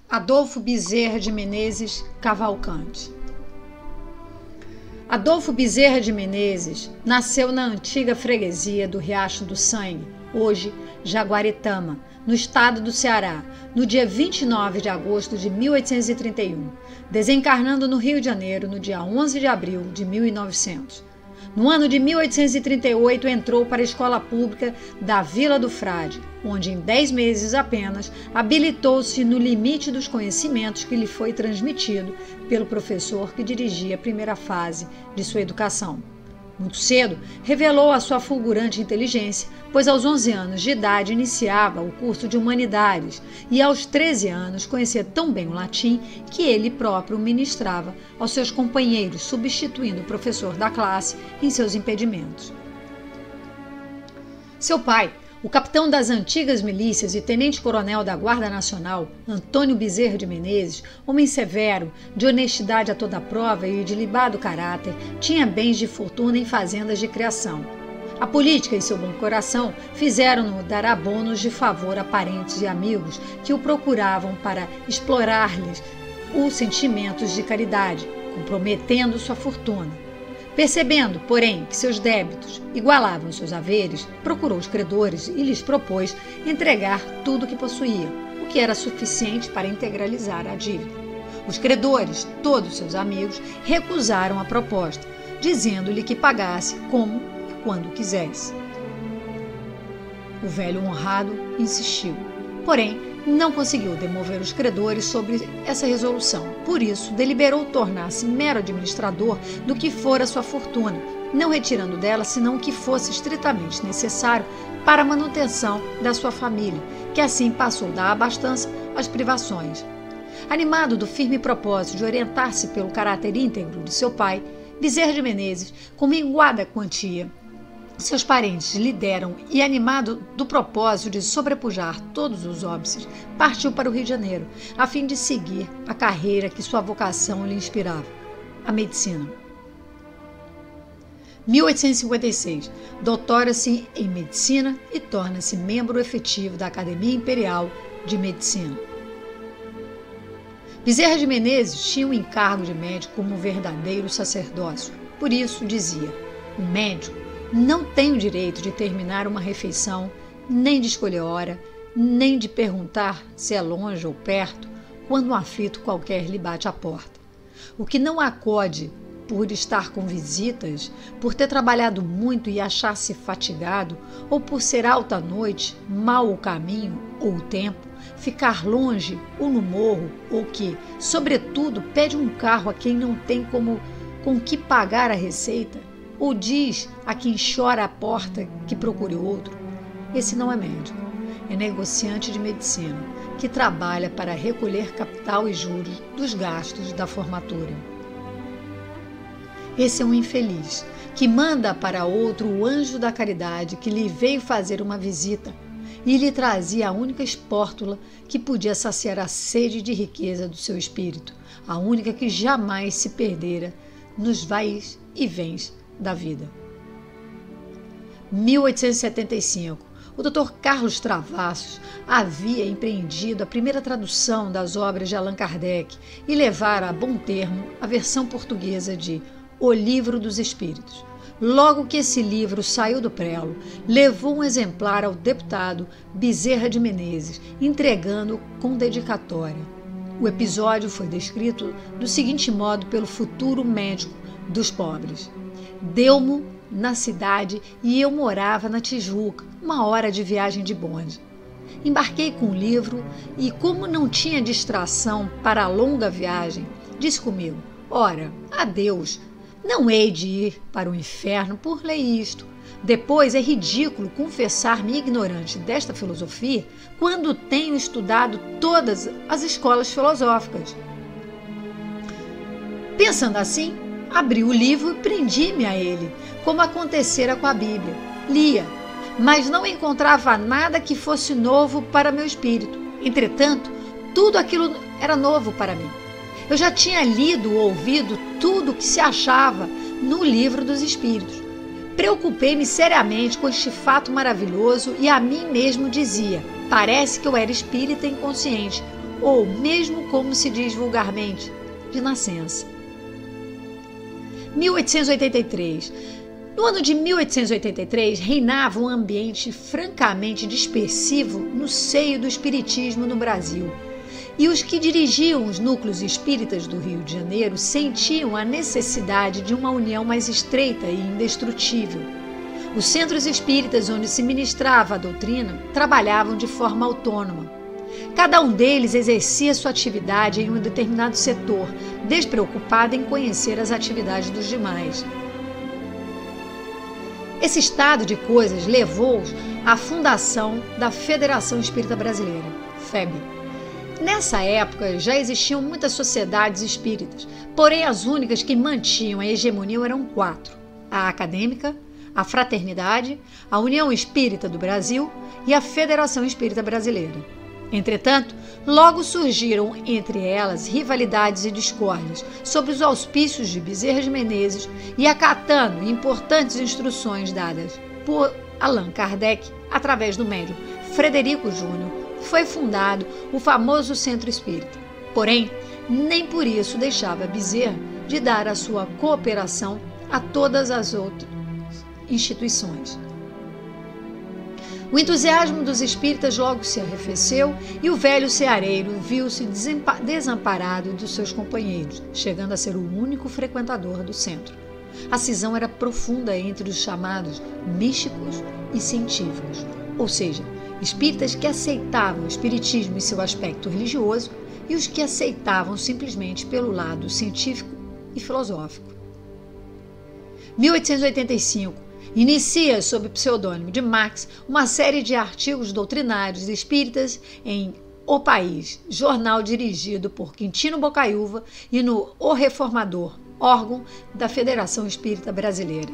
Adolfo Bezerra de Menezes Cavalcante. Adolfo Bezerra de Menezes nasceu na antiga freguesia do Riacho do Sangue, hoje Jaguaretama, no estado do Ceará, no dia 29 de agosto de 1831, desencarnando no Rio de Janeiro no dia 11 de abril de 1900. No ano de 1838, entrou para a escola pública da Vila do Frade, onde em 10 meses apenas habilitou-se no limite dos conhecimentos que lhe foi transmitido pelo professor que dirigia a primeira fase de sua educação. Muito cedo, revelou a sua fulgurante inteligência, pois aos 11 anos de idade iniciava o curso de Humanidades e aos 13 anos conhecia tão bem o latim que ele próprio ministrava aos seus companheiros, substituindo o professor da classe em seus impedimentos. Seu pai, o capitão das antigas milícias e tenente-coronel da Guarda Nacional, Antônio Bezerra de Menezes, homem severo, de honestidade a toda prova e de libado caráter, tinha bens de fortuna em fazendas de criação. A política e seu bom coração fizeram-no dar abonos de favor a parentes e amigos que o procuravam para explorar-lhes os sentimentos de caridade, comprometendo sua fortuna. Percebendo, porém, que seus débitos igualavam seus haveres, procurou os credores e lhes propôs entregar tudo o que possuía, o que era suficiente para integralizar a dívida. Os credores, todos seus amigos, recusaram a proposta, dizendo-lhe que pagasse como e quando quisesse. O velho honrado insistiu, porém não conseguiu demover os credores sobre essa resolução. Por isso, deliberou tornar-se mero administrador do que fora sua fortuna, não retirando dela senão o que fosse estritamente necessário para a manutenção da sua família, que assim passou da abastança às privações. Animado do firme propósito de orientar-se pelo caráter íntegro de seu pai, Bezerra de Menezes, com minguada quantia, seus parentes lhe deram e, animado do propósito de sobrepujar todos os óbices, partiu para o Rio de Janeiro, a fim de seguir a carreira que sua vocação lhe inspirava, a medicina. 1856, doutora-se em medicina e torna-se membro efetivo da Academia Imperial de Medicina. Bezerra de Menezes tinha o encargo de médico como um verdadeiro sacerdócio. Por isso, dizia, o médico não tem o direito de terminar uma refeição, nem de escolher hora, nem de perguntar se é longe ou perto, quando um aflito qualquer lhe bate à porta. O que não acode por estar com visitas, por ter trabalhado muito e achar-se fatigado, ou por ser alta noite, mau o caminho ou o tempo, ficar longe ou no morro, ou que, sobretudo, pede um carro a quem não tem com que pagar a receita, ou diz a quem chora à porta que procure outro. Esse não é médico, é negociante de medicina, que trabalha para recolher capital e juros dos gastos da formatura. Esse é um infeliz, que manda para outro o anjo da caridade que lhe veio fazer uma visita e lhe trazia a única espórtula que podia saciar a sede de riqueza do seu espírito, a única que jamais se perdera nos vais e vens da vida. 1875. O Dr. Carlos Travassos havia empreendido a primeira tradução das obras de Allan Kardec e levara a bom termo a versão portuguesa de O Livro dos Espíritos. Logo que esse livro saiu do prelo, levou um exemplar ao deputado Bezerra de Menezes, entregando-o com dedicatória. O episódio foi descrito do seguinte modo pelo futuro médico dos pobres. Deu-mo na cidade e eu morava na Tijuca, 1 hora de viagem de bonde. Embarquei com o livro e, como não tinha distração para a longa viagem, disse comigo, ora, adeus, não hei de ir para o inferno por ler isto. Depois é ridículo confessar-me ignorante desta filosofia quando tenho estudado todas as escolas filosóficas. Pensando assim, abri o livro e prendi-me a ele, como acontecera com a Bíblia. Lia, mas não encontrava nada que fosse novo para meu espírito. Entretanto, tudo aquilo era novo para mim. Eu já tinha lido ou ouvido tudo o que se achava no Livro dos Espíritos. Preocupei-me seriamente com este fato maravilhoso e a mim mesmo dizia, parece que eu era espírita inconsciente, ou, mesmo como se diz vulgarmente, de nascença. 1883. No ano de 1883, reinava um ambiente francamente dispersivo no seio do espiritismo no Brasil. E os que dirigiam os núcleos espíritas do Rio de Janeiro sentiam a necessidade de uma união mais estreita e indestrutível. Os centros espíritas onde se ministrava a doutrina trabalhavam de forma autônoma. Cada um deles exercia sua atividade em um determinado setor, despreocupado em conhecer as atividades dos demais. Esse estado de coisas levou-os à fundação da Federação Espírita Brasileira, FEB. Nessa época já existiam muitas sociedades espíritas, porém as únicas que mantinham a hegemonia eram 4: a Acadêmica, a Fraternidade, a União Espírita do Brasil e a Federação Espírita Brasileira. Entretanto, logo surgiram entre elas rivalidades e discórdias sob os auspícios de Bezerra de Menezes e acatando importantes instruções dadas por Allan Kardec através do médium Frederico Júnior, foi fundado o famoso Centro Espírita. Porém, nem por isso deixava Bezerra de dar a sua cooperação a todas as outras instituições. O entusiasmo dos espíritas logo se arrefeceu e o velho ceareiro viu-se desamparado dos seus companheiros, chegando a ser o único frequentador do centro. A cisão era profunda entre os chamados místicos e científicos, ou seja, espíritas que aceitavam o espiritismo em seu aspecto religioso e os que aceitavam simplesmente pelo lado científico e filosófico. 1885. Inicia, sob o pseudônimo de Marx, uma série de artigos doutrinários espíritas em O País, jornal dirigido por Quintino Bocaiúva, e no O Reformador, órgão da Federação Espírita Brasileira.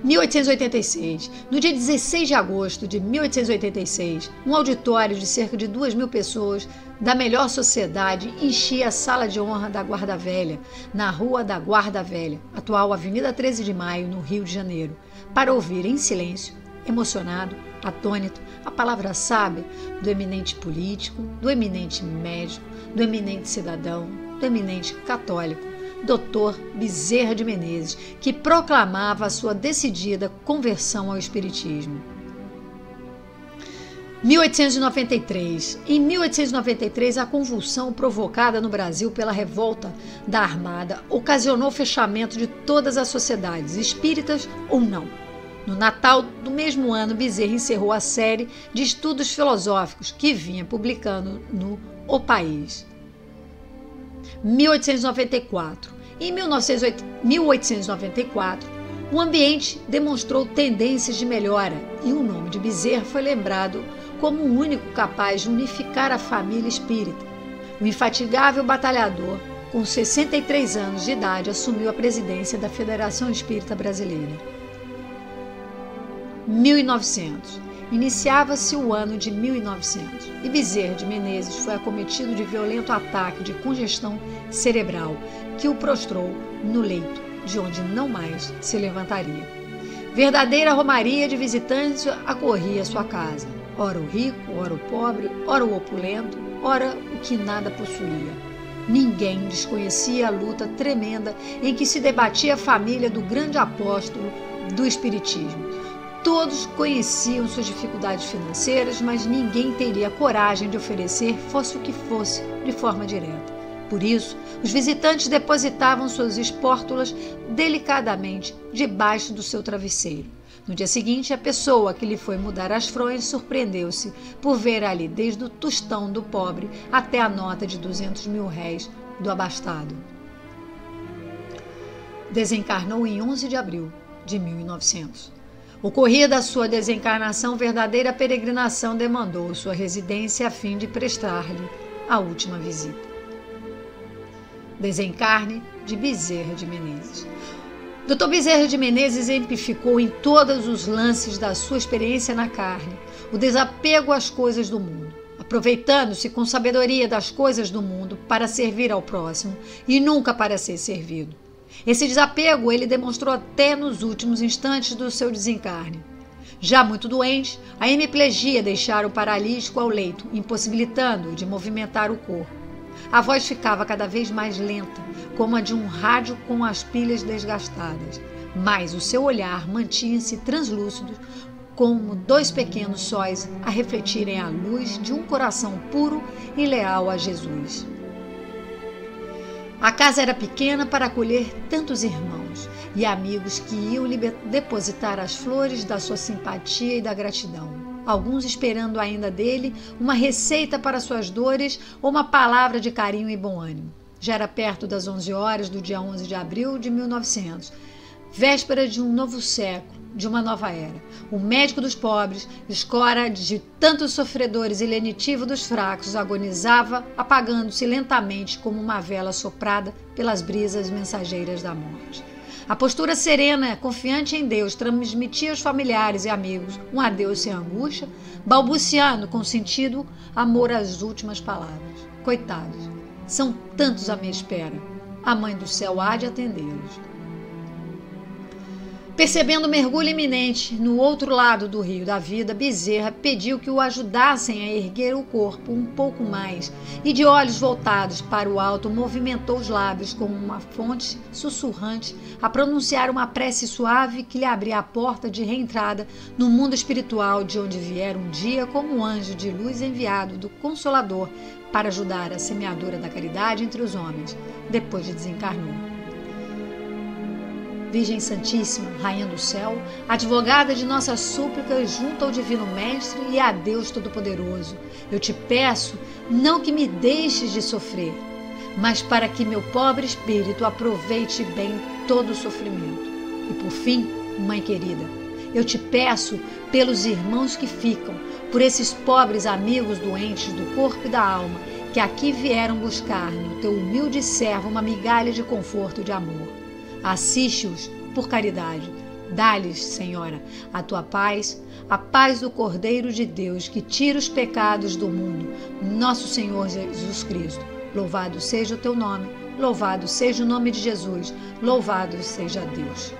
1886. No dia 16 de agosto de 1886, um auditório de cerca de 2.000 pessoas da melhor sociedade enchia a sala de honra da Guarda Velha, na Rua da Guarda Velha, atual Avenida 13 de Maio, no Rio de Janeiro, para ouvir em silêncio, emocionado, atônito, a palavra sábia do eminente político, do eminente médico, do eminente cidadão, do eminente católico, Dr. Bezerra de Menezes, que proclamava a sua decidida conversão ao espiritismo. 1893. Em 1893, a convulsão provocada no Brasil pela revolta da Armada ocasionou o fechamento de todas as sociedades, espíritas ou não. No Natal do mesmo ano, Bezerra encerrou a série de estudos filosóficos que vinha publicando no O País. 1894. Em 1894, o ambiente demonstrou tendências de melhora e o nome de Bezerra foi lembrado como o único capaz de unificar a família espírita. O infatigável batalhador, com 63 anos de idade, assumiu a presidência da Federação Espírita Brasileira. 1900. Iniciava-se o ano de 1900 e Bezerra de Menezes foi acometido de violento ataque de congestão cerebral que o prostrou no leito, de onde não mais se levantaria. Verdadeira romaria de visitantes acorria sua casa, ora o rico, ora o pobre, ora o opulento, ora o que nada possuía. Ninguém desconhecia a luta tremenda em que se debatia a família do grande apóstolo do espiritismo. Todos conheciam suas dificuldades financeiras, mas ninguém teria coragem de oferecer, fosse o que fosse, de forma direta. Por isso, os visitantes depositavam suas espórtulas delicadamente debaixo do seu travesseiro. No dia seguinte, a pessoa que lhe foi mudar as fronhas surpreendeu-se por ver ali desde o tostão do pobre até a nota de 200 mil réis do abastado. Desencarnou em 11 de abril de 1900. Ocorrida a sua desencarnação, verdadeira peregrinação demandou sua residência a fim de prestar-lhe a última visita. Desencarne de Bezerra de Menezes. Dr. Bezerra de Menezes exemplificou em todos os lances da sua experiência na carne o desapego às coisas do mundo, aproveitando-se com sabedoria das coisas do mundo para servir ao próximo e nunca para ser servido. Esse desapego ele demonstrou até nos últimos instantes do seu desencarne. Já muito doente, a hemiplegia deixara o paralítico ao leito, impossibilitando-o de movimentar o corpo. A voz ficava cada vez mais lenta, como a de um rádio com as pilhas desgastadas, mas o seu olhar mantinha-se translúcido, como dois pequenos sóis a refletirem a luz de um coração puro e leal a Jesus. A casa era pequena para acolher tantos irmãos e amigos que iam lhe depositar as flores da sua simpatia e da gratidão, alguns esperando ainda dele uma receita para suas dores ou uma palavra de carinho e bom ânimo. Já era perto das 11 horas do dia 11 de abril de 1900, véspera de um novo século, de uma nova era. O médico dos pobres, escora de tantos sofredores e lenitivo dos fracos, agonizava, apagando-se lentamente como uma vela soprada pelas brisas mensageiras da morte. A postura serena, confiante em Deus, transmitia aos familiares e amigos um adeus sem angústia, balbuciando com sentido amor às últimas palavras. Coitados, são tantos à minha espera. A Mãe do Céu há de atendê-los. Percebendo o mergulho iminente no outro lado do rio da vida, Bezerra pediu que o ajudassem a erguer o corpo um pouco mais e, de olhos voltados para o alto, movimentou os lábios como uma fonte sussurrante a pronunciar uma prece suave que lhe abria a porta de reentrada no mundo espiritual, de onde viera um dia como um anjo de luz enviado do Consolador para ajudar a semeadora da caridade entre os homens, depois de desencarnou. Virgem Santíssima, Rainha do Céu, advogada de nossas súplicas junto ao Divino Mestre e a Deus Todo-Poderoso, eu te peço não que me deixes de sofrer, mas para que meu pobre espírito aproveite bem todo o sofrimento. E por fim, Mãe querida, eu te peço pelos irmãos que ficam, por esses pobres amigos doentes do corpo e da alma, que aqui vieram buscar no teu humilde servo uma migalha de conforto e de amor. Assiste-os por caridade. Dá-lhes, Senhora, a tua paz, a paz do Cordeiro de Deus, que tira os pecados do mundo, nosso Senhor Jesus Cristo. Louvado seja o teu nome, louvado seja o nome de Jesus, louvado seja Deus.